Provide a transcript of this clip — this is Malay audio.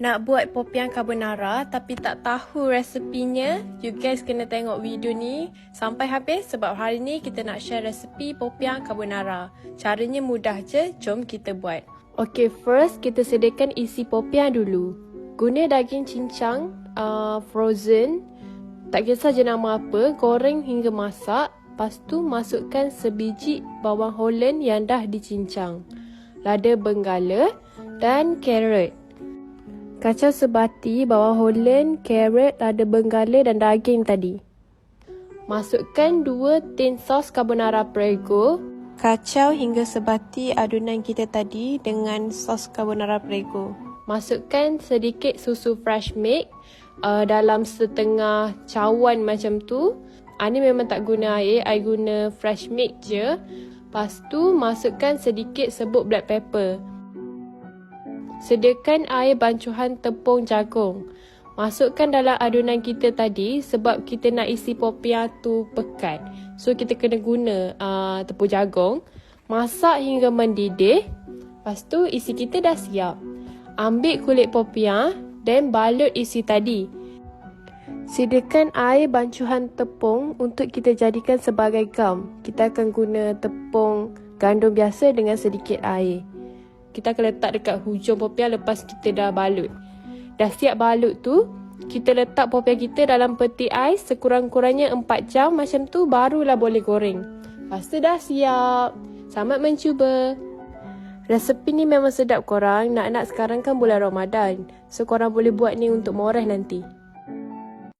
Nak buat popiah carbonara tapi tak tahu resepinya, you guys kena tengok video ni sampai habis sebab hari ni kita nak share resepi popiah carbonara. Caranya mudah je, jom kita buat. Okay, first kita sediakan isi popiah dulu. Guna daging cincang frozen, tak kisah jenama apa, goreng hingga masak. Lepas tu masukkan sebiji bawang Holland yang dah dicincang, lada benggala dan carrot. Kacau sebati bawang Holland, carrot, lada benggala dan daging tadi. Masukkan 2 tin sos carbonara Prego. Kacau hingga sebati adunan kita tadi dengan sos carbonara Prego. Masukkan sedikit susu fresh milk dalam setengah cawan macam tu. Ni memang tak guna air, I guna fresh milk je. Lepas tu masukkan sedikit serbuk black pepper. Sediakan air bancuhan tepung jagung. Masukkan dalam adunan kita tadi sebab kita nak isi popiah tu pekat. So kita kena guna tepung jagung. Masak hingga mendidih. Lepas tu isi kita dah siap. Ambil kulit popiah dan balut isi tadi. Sediakan air bancuhan tepung untuk kita jadikan sebagai gam. Kita akan guna tepung gandum biasa dengan sedikit air. Kita akan letak dekat hujung popiah lepas kita dah balut. Dah siap balut tu, kita letak popiah kita dalam peti ais sekurang-kurangnya 4 jam macam tu barulah boleh goreng. Lepas tu dah siap. Selamat mencuba. Resepi ni memang sedap korang. Nak sekarang kan bulan Ramadan. So korang boleh buat ni untuk moreh nanti.